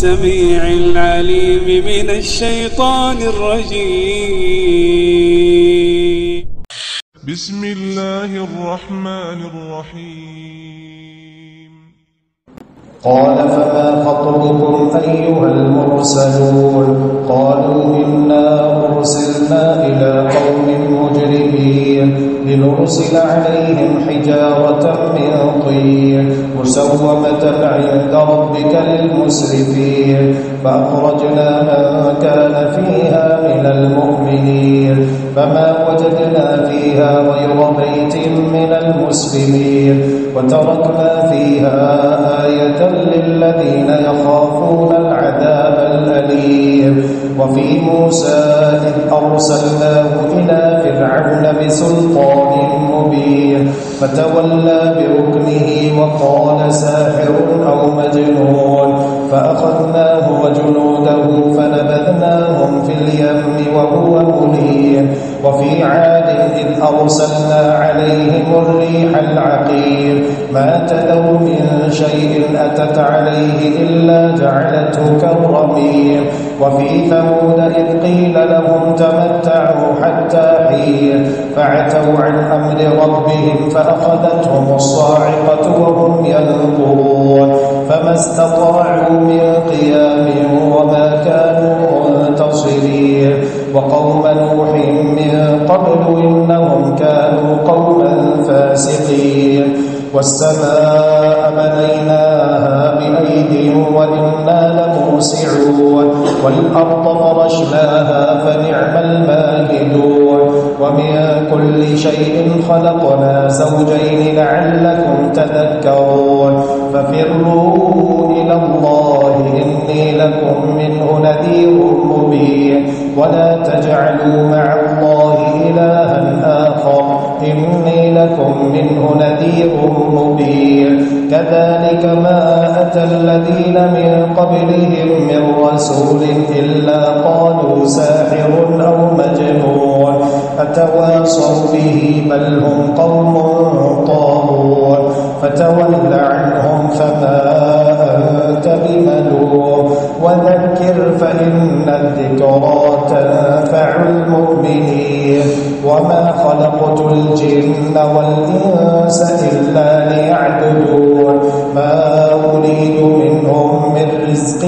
السميع العليم من الشيطان الرجيم. بسم الله الرحمن الرحيم. قال فما خطبكم أيها المرسلون قالوا إنا أرسلنا إلى قوم مجرمين لنرسل عليهم حجارة من طين مسومة عند ربك للمسرفين فأخرجنا من كان فيها من المؤمنين فما وجدنا فيها غير بيت من المسلمين وتركنا فيها آية للذين يخافون العذاب الأليم. وفي موسى إذ أرسلناه إلى فرعون بسلطان مبين فتولى بركنه وقال ساحر أو مجنون فأخذناه وجنوده فنبذناهم في اليم وهو مليم. وفي عاد إذ أرسلنا عليهم الريح العقيم ما تذر من شيء أتت عليه إلا جعلته كالرميم. وفي ثمود إذ قيل لهم تمتعوا حتى حين فعتوا عن أمر ربهم فأخذتهم الصاعقة وهم ينظرون فما استطاعوا من قيام وما كانوا منتصرين. وقوم نوح من قبل إنهم كانوا قوما فاسقين. والسماء بنيناها بأيد وإنا لموسعون والأرض فرشناها فنعم الماهدون. ومن كل شيء خلقنا زوجين لعلكم تذكرون ففروا إلى الله إني لكم منه نذير مبين ولا تجعلوا مع الله إلها آخر إني لكم منه نذير مبين. كذلك ما أتى الذين من قبلهم من رسول إلا قالوا ساحر أو مجنون أتواصوا به بل هم قوم طاغون فتول عنهم فما أنت بملوم وذكر فإن الذكرى تنفع المؤمنين. وما خلقت الجن والإنس إلا ليعبدون ما أريد منهم من رزق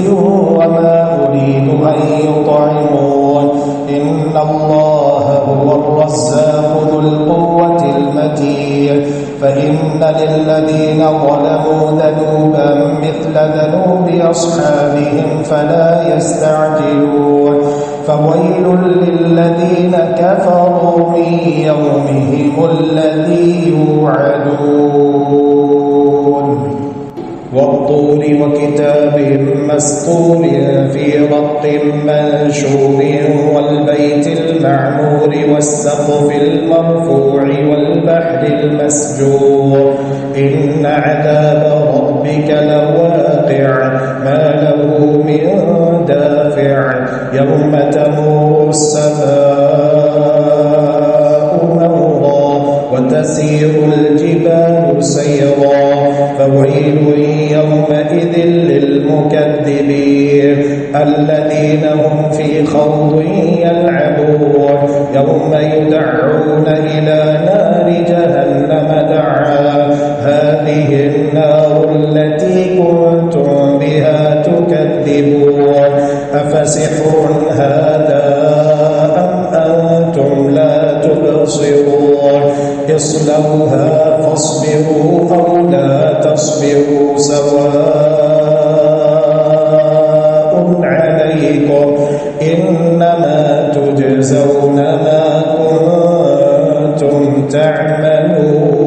وما أريد أن يطعمون إن الله هو الرزاق ذو القوة المتين. فإن للذين ظلموا ذنوبا مثل ذنوب أصحابهم فلا يستعجلون فويل للذين كفروا من يومهم الذي يوعدون. والطور وكتاب مسطور في رق منشور والبيت المعمور والسقف المرفوع والبحر المسجور إن عذاب ربك لواقع ما له من دافع يوم تمور السماء مورا وتسير الجبال سيرا فويل يومئذ للمكذبين الذين هم في خوض يلعبون يوم يدعون إلى نار جهنم دعا هذه النار التي كنتم بها تكذبون أفسحر هذا أم أنتم لا تبصرون اصلوها فاصبروا أو لا تصبروا سواء عليكم إنما تجزون ما كنتم تعملون.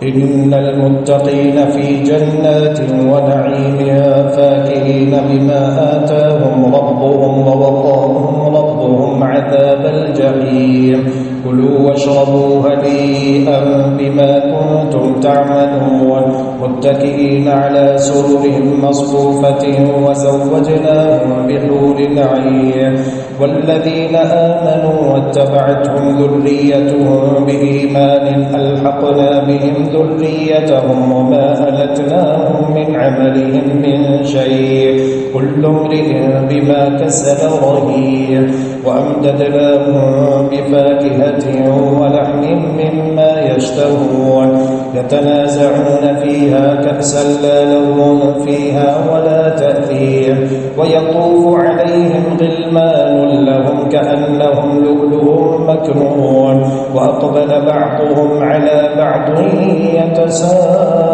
إن المتقين في جنات ونعيم فاكهين بما آتاهم ربهم ووقاهم ربهم عذاب الجحيم. كلوا واشربوا هنيئا بما كنتم تعملون متكئين على سرر مصفوفة وزوجناهم بحور عين والذين آمنوا واتبعتهم ذريتهم بإيمان ألحقنا بهم ذريتهم وما ألتناهم من عملهم من شيء كل امرئ بما كسب رهين وأمددناهم بفاكهة ولحم مما يشتهون يتنازعون فيها كأسا لا لغو فيها ولا تأثيم ويطوف عليهم غلمان لهم كأنهم لؤلؤ مكنون وأقبل بعضهم على بعض يتساءلون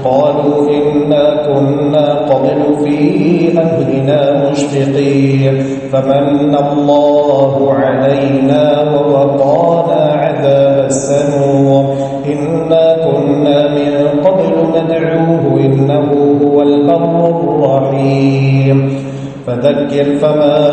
قالوا إنا كنا قبل في أهلنا مشفقين فمن الله علينا ووقانا عذاب السموم إنا كنا من قبل ندعوه إنه هو البر الرحيم فذكر فما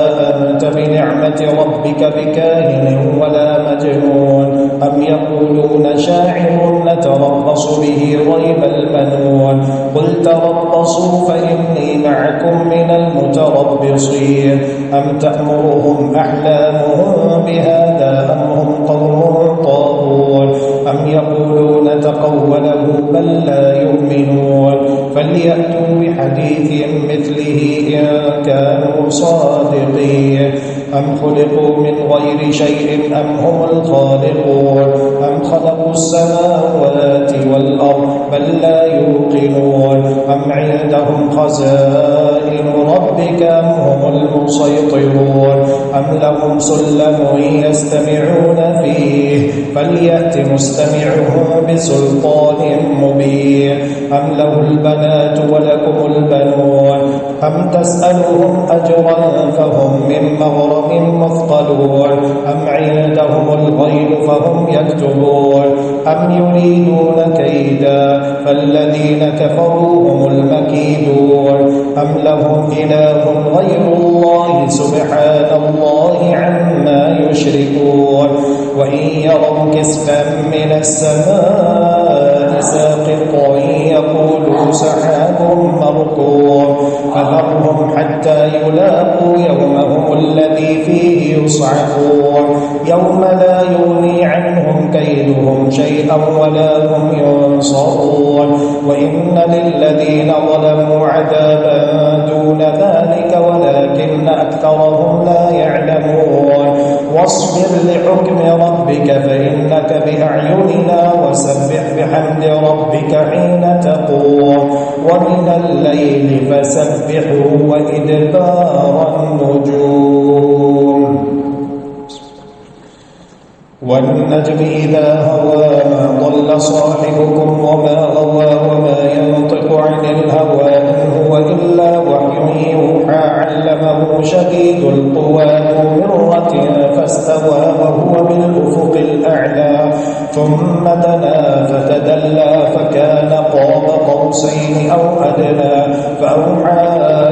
أنت بنعمة ربك بكاهن ولا مجنون أم يقولون شاعر نتربص به ريب المنون قل تربصوا فإني معكم من المتربصين أم تأمرهم أحلامهم بهذا أم هم قوم طاغون أم يقولون تقوله بل لا يؤمنون فليأتوا بحديث مثله إن كانوا صادقين أم خلقوا من غير شيء أم هم الخالقون أم خلقوا السماوات والأرض بل لا يوقنون أم عندهم خزائن ربك أم هم المسيطرون أم لهم سلم يستمعون فيه فليأت مستمعهم بسلطان مبين أم له البنات ولكم البنون أم تسألهم أجرا فهم من مغرم مثقلون أم عندهم الغيب فهم يكتبون أم يريدون كيدا فالذين كفروا هم المكيدون أم لهم إله غير الله سبحان الله عما يشركون وإن يروا كسفا من السماء ساقطا يقولوا سحاب مركوم فذرهم حتى يلاقوا يومهم الذي فيه يصعقون يوم لا يغني عنهم كيدهم شيئا ولا هم ينصرون وإن للذين ظلموا عذابا دون ذلك ولكن أكثرهم لا يعلمون واصبر لحكم ربك فإنك بأعيننا وسبح بحمد ربك حين تقوم ومن الليل فسبحه وإدبار النجوم والنجم إذا هوى ما ضل صاحبكم وما غوى وما ينطق عن الهوى إن هو إلا وحي يوحى علمه شديد القوى ذو مرة فاستوى وهو بالأفق الأعلى ثم دنا فتدلى فكان قاب قوسين أو أدنى فأوحى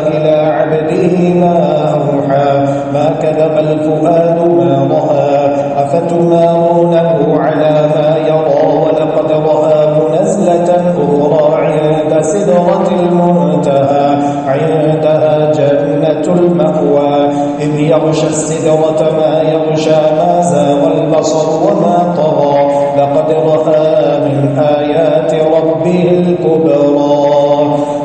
إلى عبده ما أوحى ما كذب الفؤاد ما رأى أفتمارونه على ما يرى ولقد رآه نزلة أخرى عند سدرة المنتهى عندها جنة المأوى إذ يغشى السدرة ما يغشى ما زاغ البصر وما طغى لقد رأى من آيات ربه الكبرى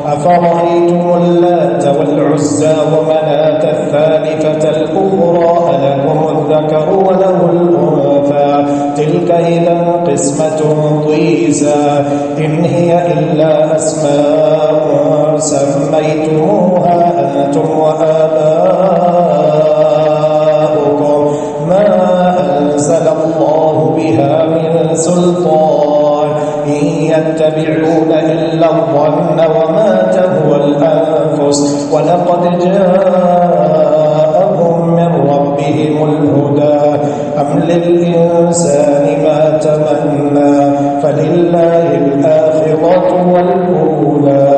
أفرأيتم اللات والعزى ومناة الثالثة الأخرى ألكم الذكر وله الأنثى تلك إذا قسمة ضيزى إن هي إلا أسماء سميتموها أنتم وآباؤكم ما أنزل الله بها من سلطان إن يتبعون إلا الظن وما تهوى الأنفس ولقد جاءهم من ربهم الهدى أم للإنسان ما تمنى فلله الآخرة والأولى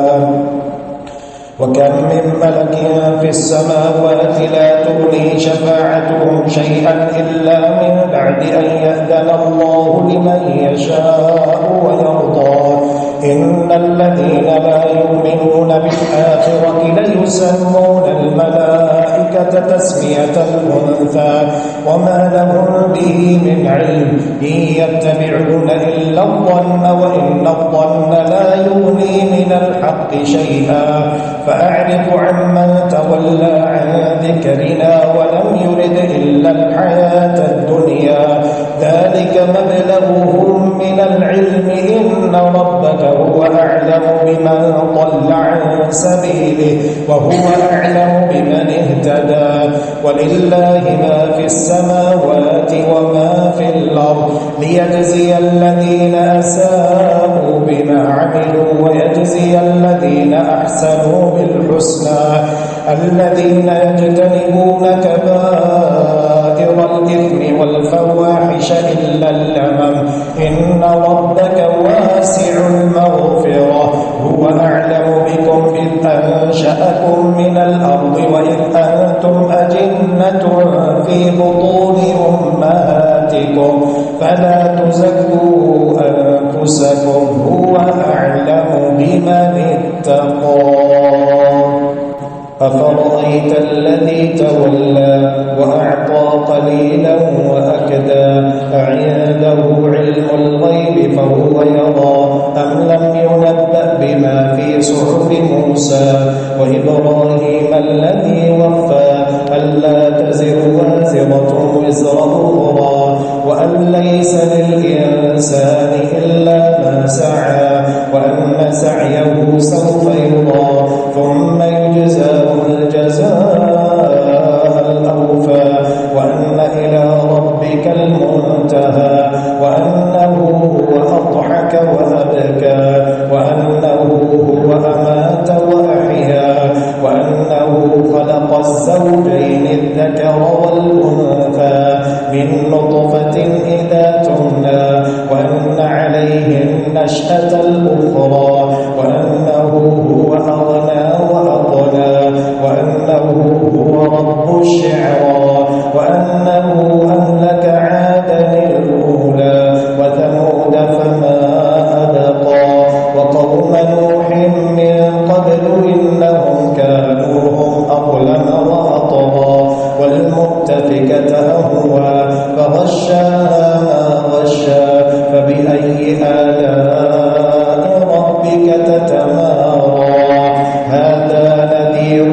وكم من ملك في السماوات لا تغني شفاعتهم شيئا إلا من بعد أن يأذن الله لمن يشاء ويرضى العشيرة ليسمون الملائكة تسمية الأنثى وما لهم به من علم إن يتبعون إلا الظن وإن الظن لا يغني من الحق شيئا فأعرض عمن تولى عن ذكرنا ولم يرد إلا الحياة الدنيا ذلك مبلغهم من العلم إن ربك هو أعلم بمن ضل عن سبيله وهو أعلم بمن اهتدى ولله ما في السماوات وما في الأرض ليجزي الذين أساءوا بما عملوا ويجزي الذين أحسنوا بالحسنى الذين يجتنبون كبائر الإثم والفواحش إلا اللمم إن ربك واسع المغفرة هو أعلم بكم إذ أنشأكم من الأرض وإذ أنتم أجنة في بطون أمهاتكم فلا تزكوا أنفسكم هو أعلم بمن اتقى أفرأيت الذي تولى وأعطى قليلا وأكدى أعنده علم الغيب فهو يرى أم لم ينبأ بما في صحف موسى وإبراهيم الذي وفى ألا تزر وازرة وزر أخرى وأن ليس للإنسان إلا ما سعى وأن سعيه سوف يرى ثم يجزاه الجزاء الأوفى وأن إلى ربك المنتهى وأنه هو أضحك وأبكى وأنه هو أمات وأحيا وأنه خلق الزوجين الذكر والأنثى من نطفة إذا تمنى وأن عليه النشأة الأخرى وأنه هو أغنى وأقنى وأنه هو رب الشعرى وأنه أهلك عادا الأولى وثمود فما أبقى وقوم نوح من قبل إنهم كانوا هم أظلم وأطغى والمؤتفكة أهوى فغشاها ما غشى فبأي آلاء ربك تتمارى هذا نذير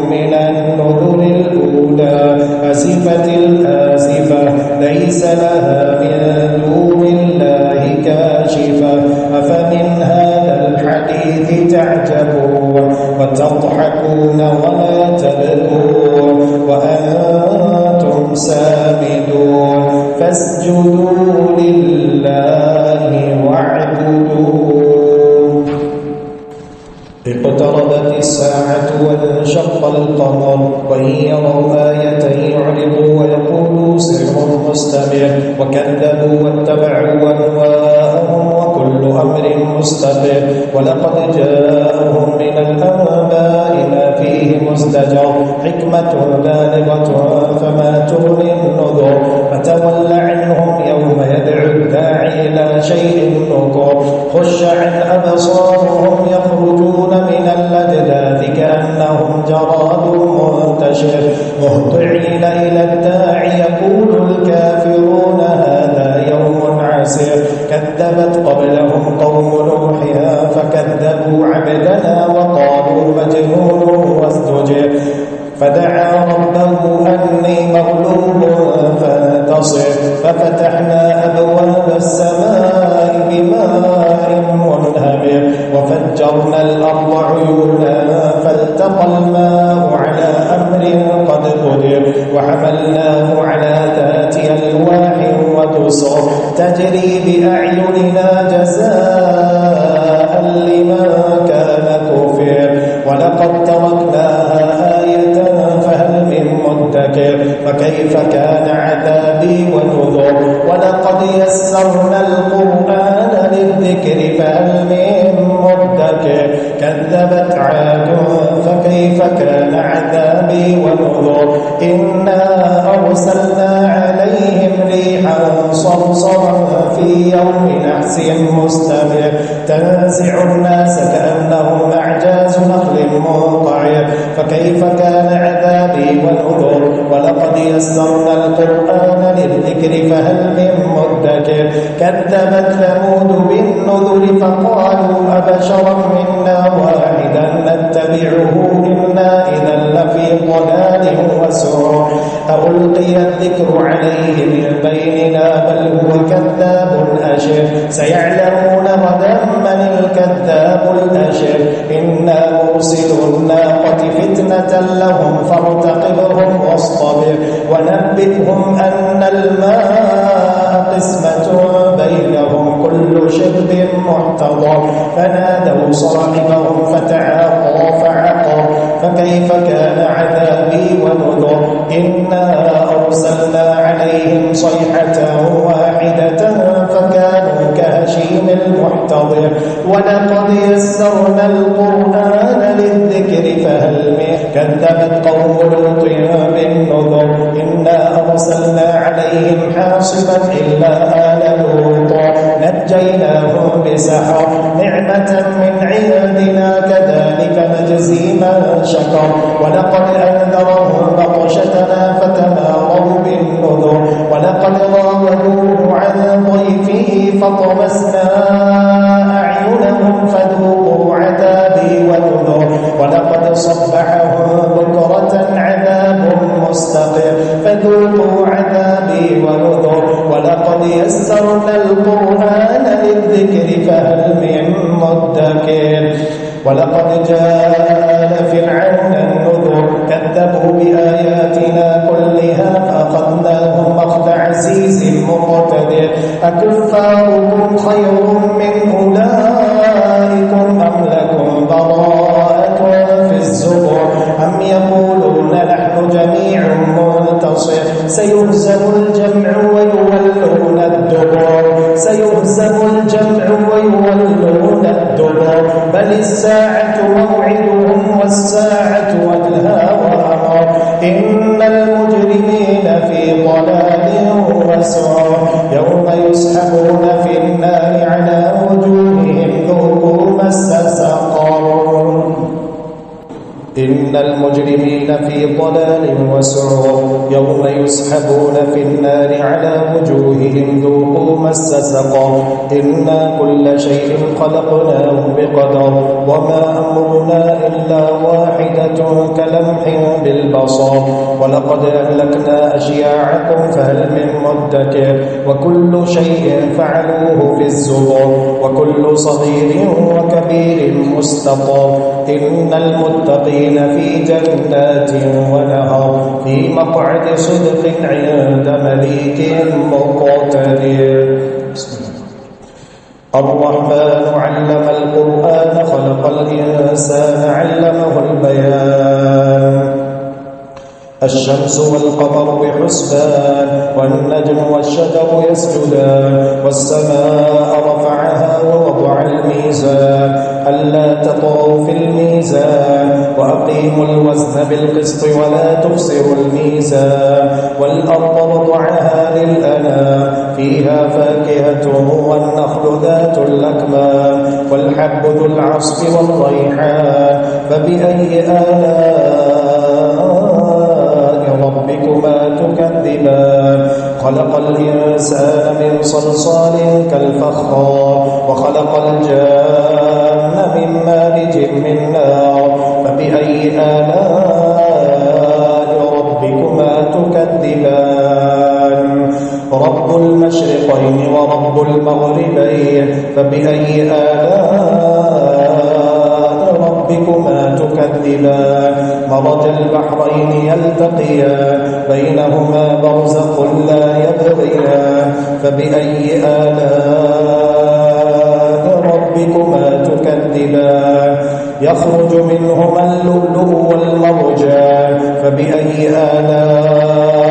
من النذر الأولى أزفت الآزفة ليس لها من دون الله كاشفة أفمن هذا الحديث تعجبون وتضحكون ولا تبكون وأنتم سامدون فاسجدوا لله واعبدوا اقتربت الساعة وانشق القمر وإن يروا آية يعرضوا ويقولوا سحر مستمر وكذبوا واتبعوا أهواءهم وكل أمر مستقر ولقد جاءهم من الأنباء ما فيه مزدجر حكمة بالغة فما تغني النذر فتول عنهم يوم يدعو الداعي إلى شيء نكر خش عن أبصارهم يخرجون من الأجداث كأنهم جراد منتشر مهطعين إلى الداعي يقول الكافرون هذا يوم عسير كذبت قبلهم قوم نوح فكذبوا عبدنا وقالوا مجنون وازدجر فدعا ربه أني مغلوب فانتصر ففتحنا أبواب السماء بماء منهمر وفجرنا الأرض عيونا فالتقى الماء على أمر قد قدر وحملناه على ذات ألواح ودسر تجري بأعيننا جزاء لمن كان كفر ولقد تركناها آية فهل من مدكر فكيف كان عذابي ونذر ولقد يسرنا القرآن للذكر فهل من مدكر كذبت عاد فكيف كان عذابي ونذر إنا أرسلنا عليهم ريحا صرصرا في يوم نحس مستمر تنزع الناس كأنهم أعجاز نخل منقعر فكيف كان عذابي ونذر ولقد يسرنا القرآن للذكر فهل من مدكر كذبت ثمود بالنذر فقالوا أبشرا منا واحدا نتبعه إنا إذا لفي ضلال وسعر ألقي الذكر عليه من بيننا بل هو كذاب أشر سيعلمون غدا من الكذاب الأشر إنا مرسل الناقة فتنة لهم فارتقبهم واصطبر ونبئهم أن الماء قسمة بينهم كل شرب محتضر فنادوا صاحبهم فتعاطى فعقر فكيف كان عذابي ونذر إنا أرسلنا عليهم صيحة واحدة فكانوا كهشيم المحتضر ولقد يسرنا القرآن للذكر فهل من كذبت قوم لوط بالنذر إنا أرسلنا عليهم حاصبا إلا آل لوط نجيناهم بسحر نعمة من عندنا كذلك نجزي من شكر ولقد أنذرهم بطشتنا فتماروا بالنذر ولقد راودوه عن ضيفه فطمسنا أعينهم فذوقوا عذابي ونذر ولقد صبحهم بكرة عذاب مستقر فذوقوا عذابي ونذر ولقد يسرنا القرآن للذكر فهل من مدكر ولقد جاء فرعون النذر كذبوا بآياتنا كلها فأخذناهم أخذ عزيز مقتدر أكفاركم خير من أولئكم أم لكم براءة في الزبر أم يقولون نحن جميع منتصر سيهزم الجمع ويولون الدبر سيهزم الجمع ويولون الدبر بل الساعة موعدهم والساعة أدهى وأمر إن المجرمين في ضلال وسعر يوم يسحبون في النار على وجوههم ذوقوا مس سقر إن المجرمين في ضلال وسعر يوم يسحبون في النار على وجوههم ذوقوا مس سقر إنا كل شيء خلقناه بقدر وما أمرنا إلا واحدة كلمح بالبصر ولقد أهلكنا أشياعكم فهل من مدكر وكل شيء فعلوه في الزبر وكل صغير وكبير مستطر إن المتقين في جنات ونهر في مقعد صدق عند مليك مقتدر الرحمن علم القرآن خلق الإنسان علمه البيان الشمس والقمر بحسبان والنجم والشجر يسجدان والسماء رفعها ووضع الميزان ألا تطغوا في الميزان وأقيموا الوزن بالقسط ولا تخسروا الميزان والأرض وضعها للأنام فيها فاكهة والنخل ذات الأكمام والحب ذو العصف والريحان فبأي آلاء ربكما تكذبان خلق الإنسان من صلصال كالفخار وخلق الجان من مارج من نار فبأي آلاء ربكما تكذبان رب المشرقين ورب المغربين فبأي آلاء ربكما تكذبان مرج البحرين يلتقيان بينهما برزق لا يبغيان فبأي آلاء ربكما تكذبان يخرج منهما اللؤلؤ والمرجان فبأي آلاء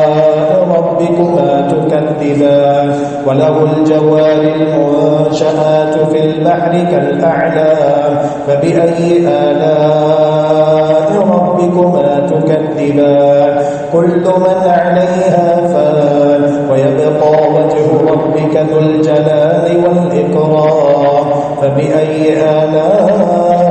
ربكما تكذبان وله الجوار المنشآت في البحر كالأعلام فبأي آلاء ربكما تكذبان كل من عليها فان ويبقى وجه ربك ذو الجلال والإكرام آلاء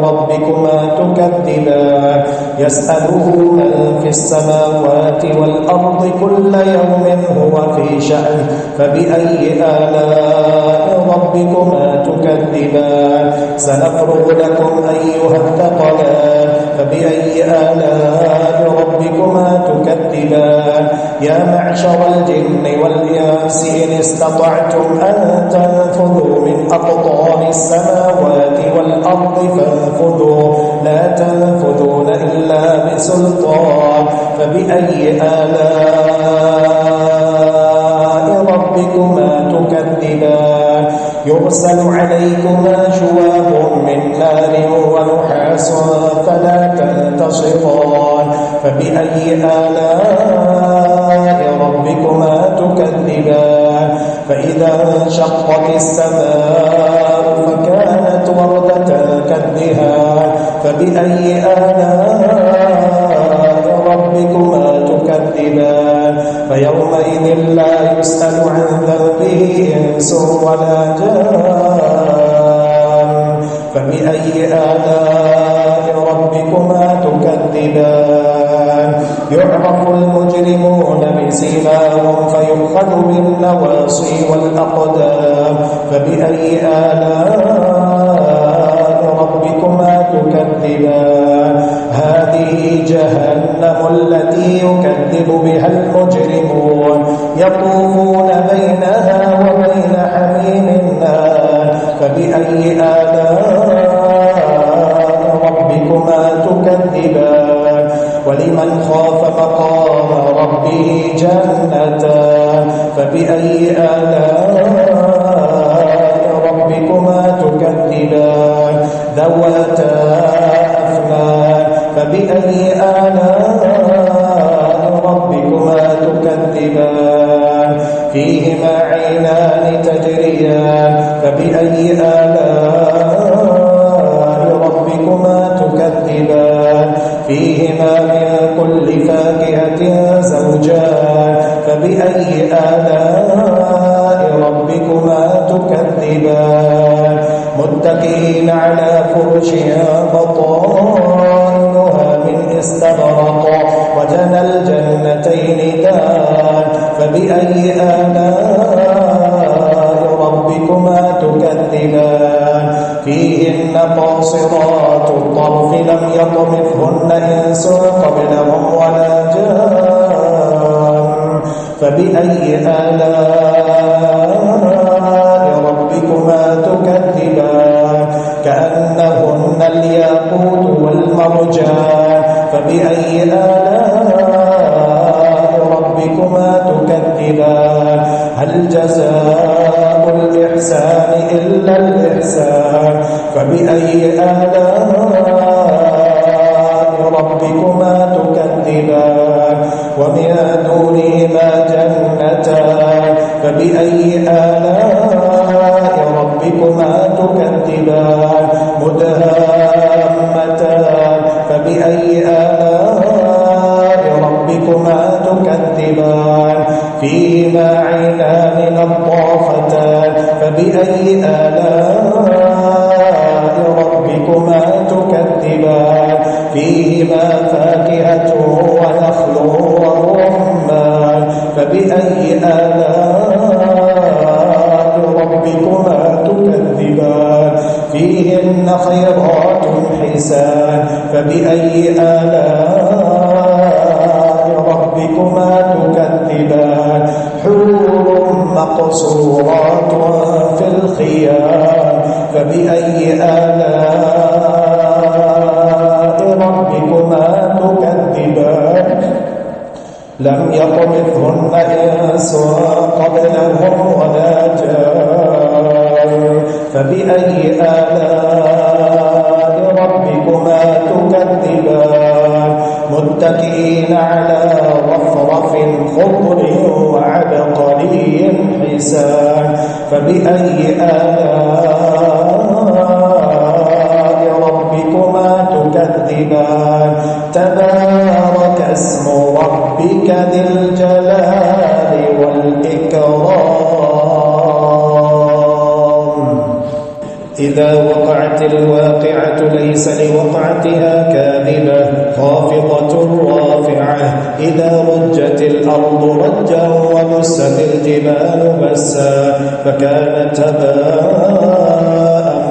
ربكما تكذبان يسأله من في السماوات والأرض كل يوم هو في شأن فبأي آلاء ربكما تكذبان سنفرغ لكم أيها الثقلان فبأي آلاء ربكما تكذبان يا معشر الجن والإنس إن استطعتم أن تنفذوا من أقطار السماوات والأرض فانفذوا لا تنفذون إلا بسلطان فبأي آلاء ربكما تكذبان يرسل عليكما شواظ من نار ونحاس فلا تنتصران فبأي آلاء ربكما تكذبان فإذا انشقت السماء فكانت وردة كالدهان فبأي آلاء ربكما تكذبان فيومئذ لا يسأل عن ذنبه إنس ولا جان فبأي آلاء ربكما تكذبان يعرف المجرمون بسيماهم فيؤخذ بالنواصي والأقدام فبأي آلاء ربكما تكذبان هذه جهنم التي يكذب بها المجرمون يطوفون بينها وبين حميم النار فبأي آلاء ربكما تكذبان ولمن خاف مقام ربه جنتان فبأي آلاء ربكما تكذبان ذواتا أفنان فبأي آلاء ربكما تكذبان فيهما عينان تجريان فبأي آلاء ربكما تكذبان فيهما من كل فاكهة زوجان فبأي آلاء ربكما تكذبان متكئين على فرش بطائنها من استبرق وجنى الجنتين دان فبأي آلاء ربكما تكذبان فيهن قاصرات الطرف لم يطمثهن إنس قبلهم ولا جان فبأي آلاء ربكما تكذبان كأنهن الياقوت والمرجان فبأي آلاء ربكما تكذبان هل جزاء الإحسان إلا الإحسان فبأي آلاء ربكما تكذبان ومن دونهما جنتان فبأي آلاء ربكما تكذبان مدهامتان فبأي آلاء ربكما تكذبان فيهما عينان نضاختان فبأي آلاء ربكما تكذبان فيهما فاكهة ونخل ورمان فبأي آلاء ربكما تكذبان فيهن خيرات حسان فبأي آلاء ربكما تكذبان حور مقصورات في الخيام فبأي آلاء ربكما تكذبان لم يطمثهن إنس قبلهم ولا جان فبأي آلاء ربكما تكذبان متكئين على رفرف خضر وعبقري حسان فبأي آلاء ربكما تكذبان تبارك اسم ربك ذي الجلال والإكرام إذا وقعت الواقعة ليس لوقعتها كاذبة خافضة رافعة إذا رجت الأرض رجا وبست الجبال بسا فكانت هباء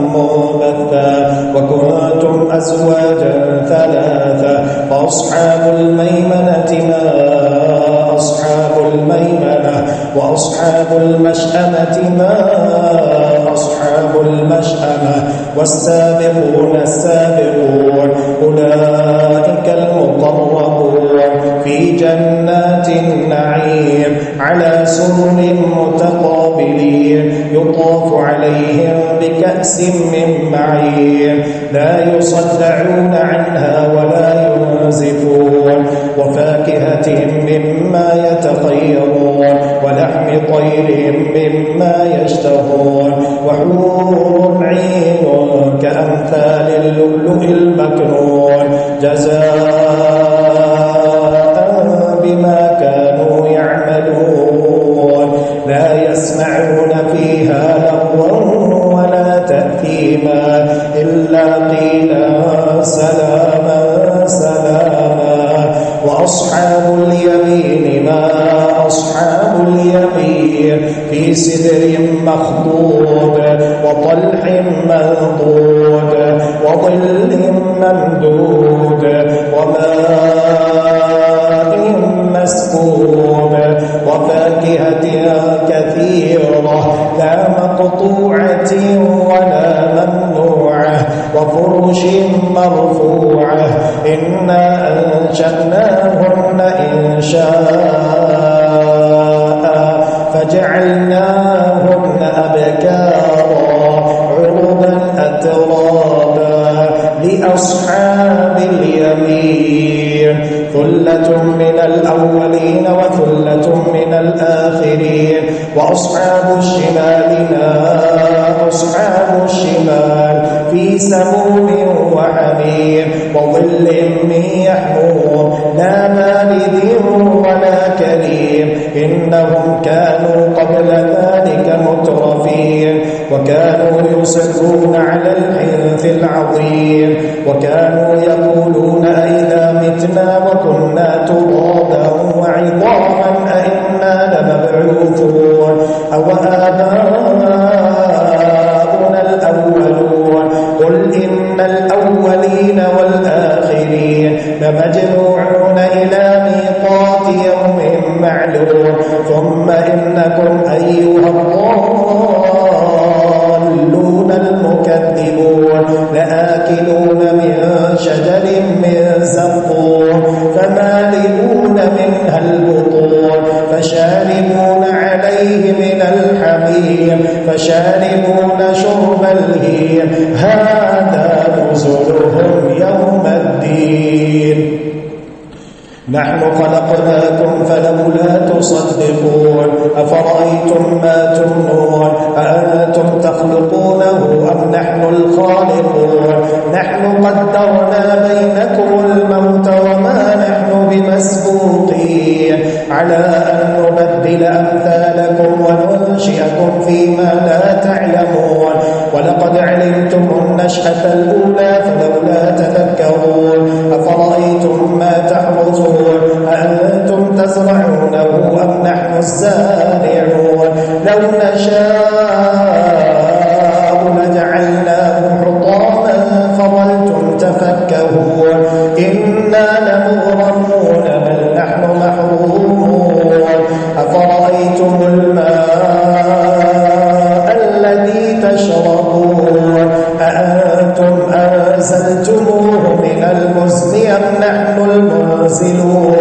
منبثا وكنتم أزواجا ثلاثة فأصحاب الميمنة ما أصحاب الميمنة وأصحاب المشأمة ما أصحاب المشأمة والسابقون السابقون أولئك المقربون في جنات النعيم على سرر متقابلين يطاف عليهم بكأس من معين لا يصدعون عنها ولا ينزفون وفاكهة مما يتخيرون ولحم طير مما يشتهون وحور عين كأمثال اللؤلؤ المكنون جزاء بما كانوا يعملون لا يسمعون فيها لغوا ولا تأثيما إلا قيلا سلاما سلاما وأصحاب اليمين ما أصحاب اليمين في سدر مخضود وطلح منضود وظل ممدود وماء مسكوب وفاكهة كثيرة لا مقطوعة ولا ممنوعة وفرش مرفوعة إنا أنشأناهن إنشاء فجعلناهن أبكارا عربا أترابا لأصحاب اليمين ثلة من الأولين وثلة من الآخرين وأصحاب الشمال ما أصحاب الشمال في سموم وحميم وظل من يحموم لا بارد ولا كريم إنهم كانوا قبل ذلك مترفين وكانوا يصرون على الحنث العظيم وكانوا يقولون أئذا متنا وكنا ترابا وعظاما أئنا لمبعوثون أو آباؤنا الأولون قل إن الأولين والآخرين لمجموعون إلى ميقات يوم معلوم ثم إنكم أيها الضالون المكذبون لآكلون من شجر من زقوم فمالئون منها البطون فشاربون عليه من الحميم فشاربون شرب الهيم هذا نزلهم يوم الدين نحن خلقناكم فلولا تصدقون أفرأيتم ما تمنون أأنتم تخلقونه أم نحن الخالقون نحن قدرنا بينكم الموت وما نحن بمسبوقين على أن نبدل أمثالكم وننشئكم فيما لا تعلمون ولقد علمتم النشأة الأولى فلولا تذكرون أفرأيتم ما تحرثون أأنتم تزرعونه أم نحن الزارعون لو نشاء لجعلناه حطاما فظلتم تفكهون إنا لمغرمون بل نحن محرومون أفرأيتم الماء الذي تشربون أأنتم أنزلتموه من المزن أم نحن المنزلون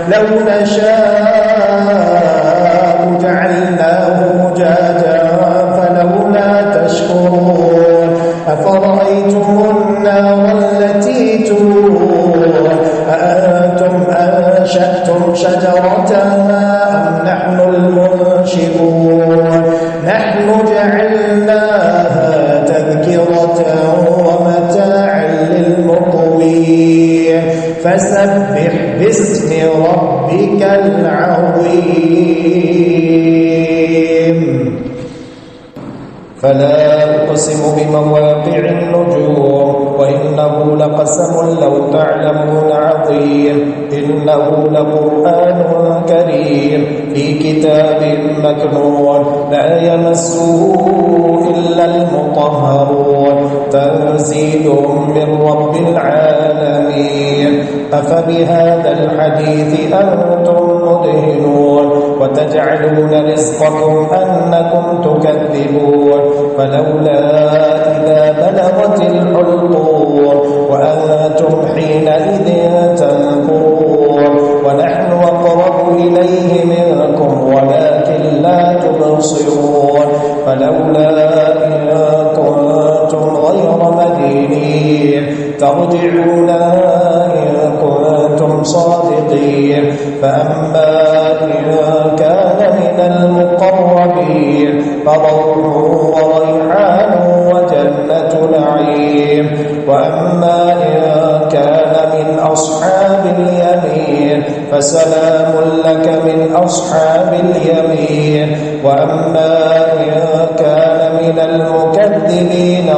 لو نشاء جعلناه أجاجا فلولا تشكرون أفرأيتم النار التي تورون أأنتم أنشأتم شجرتها أم نحن المنشئون نحن جعلناها تذكرة ومتاعا للمقوين فسبح باسم ربك العظيم أقسم بمواقع النجوم وإنه لقسم لو تعلمون عظيم إنه لقرآن كريم في كتاب مكنون لا يمسه إلا المطهرون تنزيل من رب العالمين أفبهذا الحديث أنتم مدهنون وتجعلون رزقكم أنكم تكذبون فلولا إذا بلغت الحلقوم وأنتم حينئذ تنظرون ونحن أقرب إليه منكم ولكن لا تبصرون فلولا إن كنتم غير مدينين ترجعونها إن كنتم صادقين فأما إن كان من المقربين فروح وريحان وجنة نعيم وأما إن كان من أصحاب اليمين فسلام لك من أصحاب اليمين وأما إن كان من المكذبين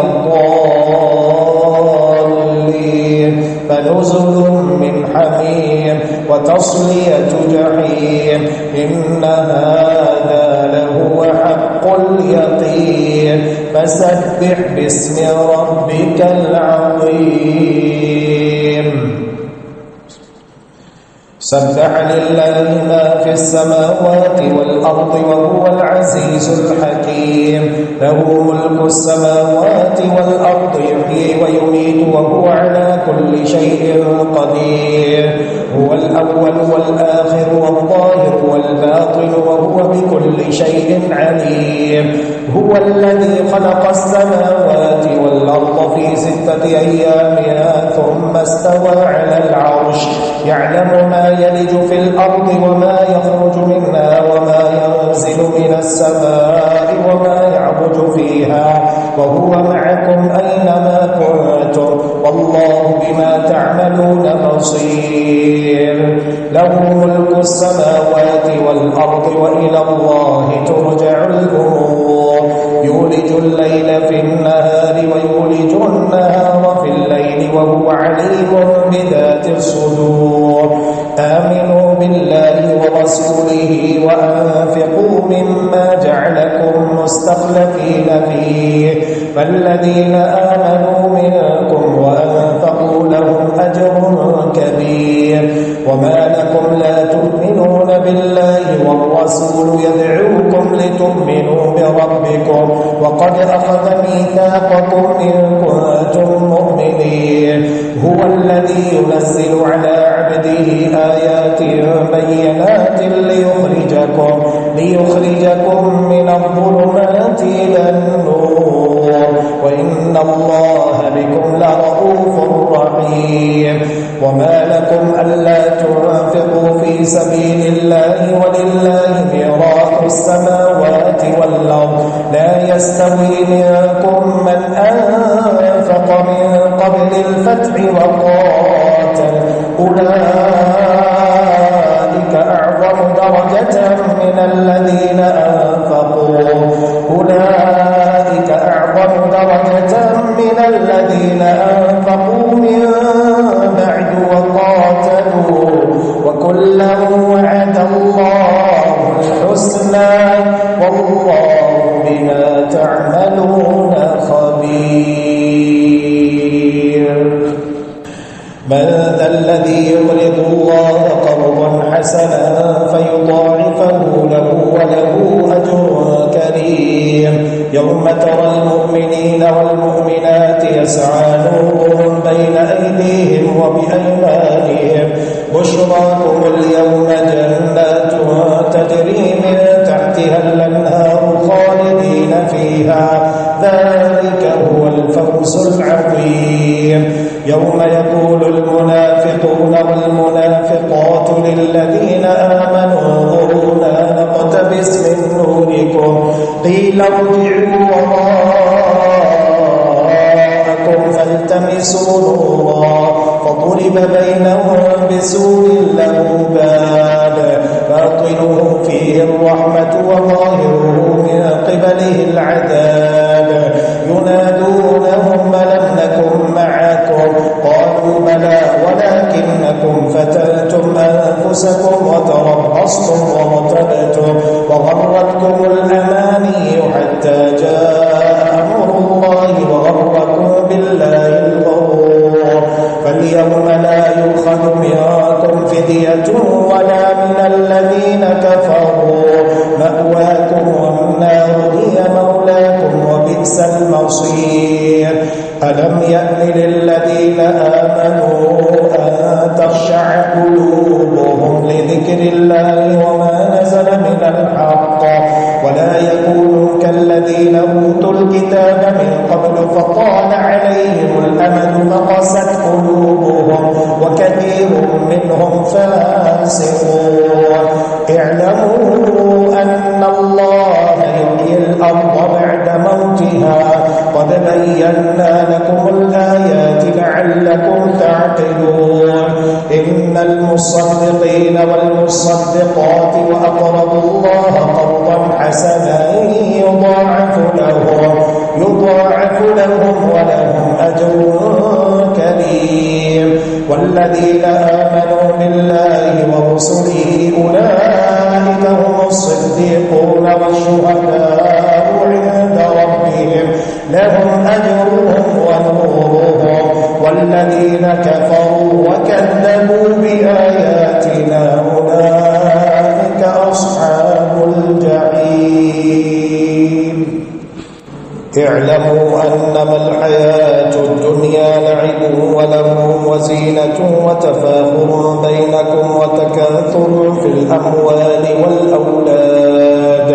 الضالين فنزل من حميم وتصلية جحيم إن هذا لهو حق اليقين فسبح باسم ربك العظيم سبح لله ما في السماوات والأرض وهو العزيز الحكيم له ملك السماوات والأرض يحيي ويميت وهو على كل شيء قدير هو الأول والآخر والظاهر والباطن وهو بكل شيء عليم هو الذي خلق السماوات والأرض في 6 أيام ثم استوى على العرش يعلم ما يلج في الأرض وما يخرج منها وما ينزل من السماء وما يعرج فيها وهو معكم أينما كنتم والله بما تعملون بصير له ملك السماوات والأرض وإلى الله ترجع الأمور يولج الليل في النهار ويولج النهار في الليل وهو عليم بذات الصدور آمنوا بالله ورسوله وأنفقوا مما جعلكم مستخلفين فيه فالذين آمنوا منكم وأنفقوا لهم أجر كبير وما لكم لا تؤمنون بالله والرسول يدعوكم لتؤمنوا بربكم وقد أخذ ميثاقكم إن كنتم مؤمنين هو الذي ينزل على عبده آيات بينات ليخرجكم من الظلمات إلى النور وإن الله بكم لرؤوف رحيم وما لكم ألا تنفقوا في سبيل الله ولله ميراث السماوات والأرض لا يستوي منكم من أنفق من قبل الفتح وقاتل أولئك أعظم درجة من الذين أنفقوا من بعد وقاتلوا وكلا وعد الله الحسنى والله بما تعملون خبير من ذا الذي يقرض الله قرضا حسنا فيضاعفه له وله أجر كريم يوم ترى المؤمنين والمؤمنات يسعى نورهم بين أيديهم وبأيمانهم بشراكم اليوم جنات تجري من تحتها الأنهار خالدين فيها ذلك هو الفوز العظيم يوم يقول المنافقون والمنافقات للذين آمنوا انظرونا نقتبس من نوركم قيل ارجعوا وراءكم فالتمسوا نورا فضرب بينهم بسور له باب باطنه فيه الرحمة وظاهره من قبله العذاب بصير ألم يأن للذين آمنوا أن تخشع قلوبهم لذكر الله وما نزل من الحق ولا يكونوا كالذين أوتوا الكتاب من قبل فطال عليهم الأمد فقست قلوبهم وكثير منهم فاسقون اعلموا أن الله يحيي الأرض بعد موتها قد بينا لكم الآيات لعلكم تعقلون إن المصدقين والمصدقات وأقرضوا الله قرضا حسنا يضاعف لهم ولهم أجر كريم والذين آمنوا بالله ورسله أولئك هم الصديقون والشهداء عند ربهم لهم أجرهم ونورهم والذين كفروا وكذبوا بآياتنا أولئك أصحاب الجحيم اعلموا أنما الحياة الدنيا لعب ولهو وزينة وتفاخر بينكم وتكاثر في الأموال والأولاد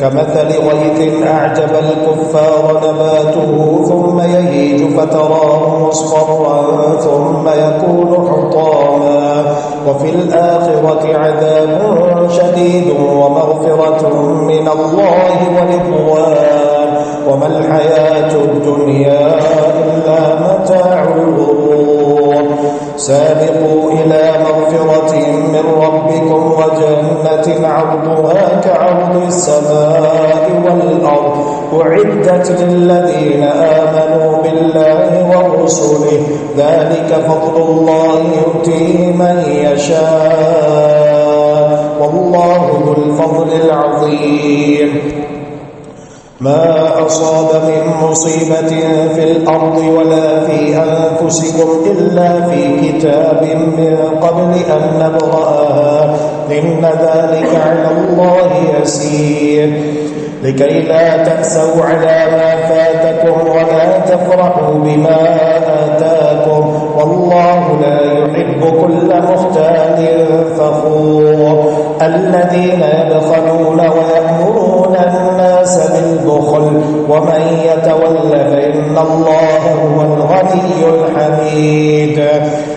كمثل غيث أعجب الكفار نباته ثم يهيج فتراه مصفرا ثم يكون حطاما وفي الآخرة عذاب شديد ومغفرة من الله ورضوان وما الحياة الدنيا إلا متاع الغرور سابقوا إلى مغفرة من ربكم وجنة عرضها كعرض السماء والأرض أعدت للذين آمنوا بالله ورسله ذلك فضل الله يؤتيه من يشاء والله ذو الفضل العظيم ما أصاب من مصيبة في الأرض ولا في أنفسكم إلا في كتاب من قبل أن نبرأها إن ذلك على الله يسير لكي لا تأسوا على ما فاتكم ولا تفرحوا بما آتاكم والله لا يحب كل مختال فخور الذين يبخلون ويأمرون الناس بالبخل ومن يتول فإن الله هو الغني الحميد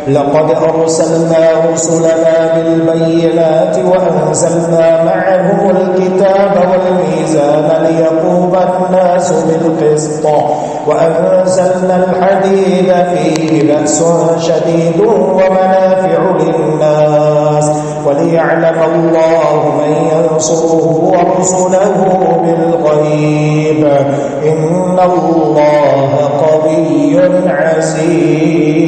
لقد أرسلنا رسلنا بالبينات وأنزلنا معهم الكتاب والميزان ليقوم الناس بالقسط وأنزلنا الحديد فيه بأس شديد ومنافع للناس وليعلم الله من ينصره ورسله بالغيب إن الله قوي عزيز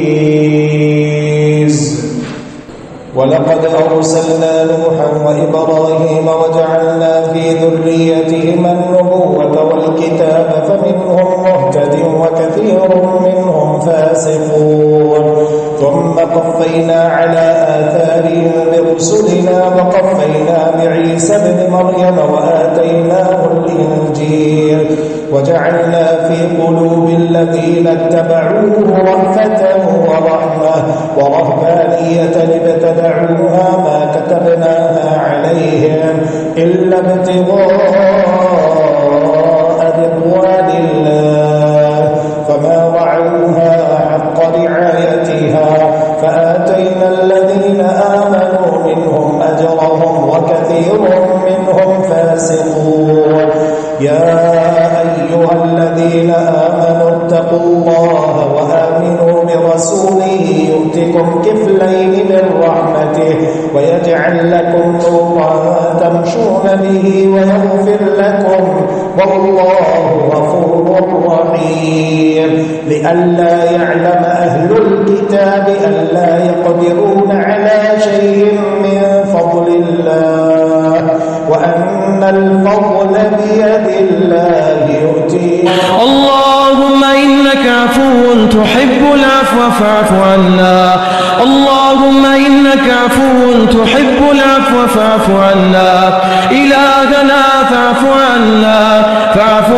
ولقد أرسلنا نوحا وإبراهيم وجعلنا في ذريتهما النبوة والكتاب فمنهم مهتد وكثير منهم فاسقون ثم قفينا على آثارهم برسلنا وقفينا بعيسى ابن مريم وآتيناه الإنجيل وجعلنا في قلوب الذين اتبعوه رأفة ورحمة ورهبانية ابتدعوها ما كتبناها عليهم إلا ابتغاء رضوان الله فما رعوها حق رعايتها فآتينا الذين آمنوا منهم أجرهم وكثير منهم فاسقون يا أيها الذين آمنوا اتقوا الله وآمنوا برسوله يؤتكم كفلين من رحمته ويجعل لكم نورا تمشون به ويغفر لكم والله غفور رحيم لئلا يعلم أهل الكتاب ألا يقدرون على شيء من فضل الله وأن الفضل بيد الله يؤتيه اللهم إنك عفو تحب العفو فاعف عنا اللهم إنك عفو تحب العفو فاعف عنا إلهنا فاعف عنا فاعف